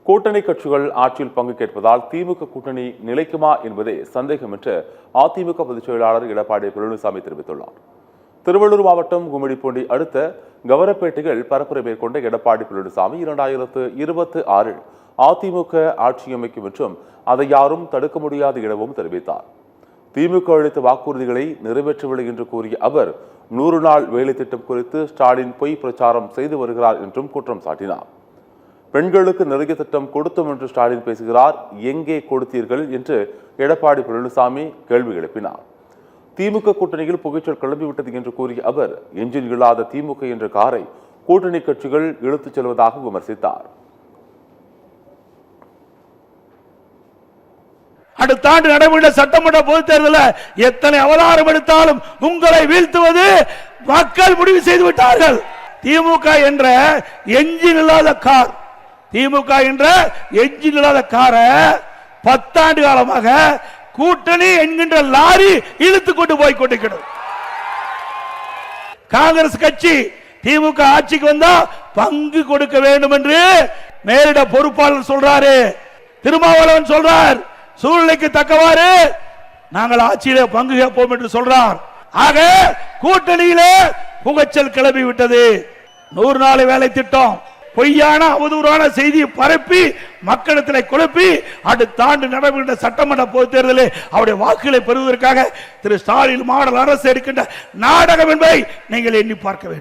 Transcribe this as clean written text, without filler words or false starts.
கூட்டணி கட்சிகள் ஆட்சியில் பங்கு கேட்பதால் திமுக கூட்டணி நிலைக்குமா என்பதே சந்தேகம் என்று அதிமுக பொதுச் செயலாளர் எடப்பாடி பழனிசாமி தெரிவித்துள்ளார். திருவள்ளூர் மாவட்டம் கும்மிடிப்பூண்டி அடுத்த கவரப்பேட்டையில் பரப்புரை மேற்கொண்ட எடப்பாடி பழனிசாமி 2026 அதிமுக ஆட்சி அமைக்கும் என்றும் அதை யாரும் தடுக்க முடியாது எனவும் தெரிவித்தார். திமுக அளித்த வாக்குறுதிகளை நிறைவேற்றவில்லை என்று கூறிய அவர் 100 நாள் வேலை திட்டம் குறித்து ஸ்டாலின் பொய் பிரச்சாரம் செய்து வருகிறார் என்றும் குற்றம் சாட்டினார். பெண்களுக்கு நிறைய திட்டம் கொடுத்தோம் என்று ஸ்டாலின் பேசுகிறார், எங்கே கொடுத்தீர்கள் என்று எடப்பாடி பழனிசாமி கேள்வி எழுப்பினார். திமுக கூட்டணியில் புகைச்சல் கிளம்பிவிட்டது என்று கூறிய அவர் என்ஜின் இல்லாத திமுக என்ற காரை கூட்டணி கட்சிகள் இழுத்துச் செல்வதாக விமர்சித்தார். அடுத்த ஆண்டு நடைபெற்ற சட்டமன்ற பொதுத் தேர்தலில் எத்தனை அவதாரம் எடுத்தாலும் உங்களை வீழ்த்துவது மக்கள் முடிவு செய்து விட்டார்கள். திமுக என்ற என்ஜின் இல்லாத கார், திமுக என்ற என்ஜின் இல்லாத காரை 10 ஆண்டு காலமாக கூட்டணி என்கின்ற லாரி இழுத்துக் கொண்டு போய் கொண்டிருக்கிறது. காங்கிரஸ் கட்சி திமுக ஆட்சிக்கு வந்தா பங்கு கொடுக்க வேண்டும் என்று மேலிட பொறுப்பாளர் சொல்றாரு, திருமாவளவன் சொல்றார், சூழ்நிலைக்கு தக்கவாறு நாங்கள் ஆட்சியிலே பங்கு கேட்போம் என்று சொல்றார். ஆக கூட்டணியிலே புகைச்சல் கிளம்பி விட்டது. 100 நாள் வேலை திட்டம் பொய்யான அவதூறான செய்தியை பரப்பி மக்களிடத்தில் குழப்பி அடுத்த ஆண்டு நடைபெறுகின்ற சட்டமன்ற பொதுத் தேர்தலில் அவருடைய வாக்குகளை பெறுவதற்காக திரு ஸ்டாலின் மாடல் அரசு எடுக்கின்ற நாடகம் என்பதை நீங்கள் எண்ணி பார்க்க வேண்டும்.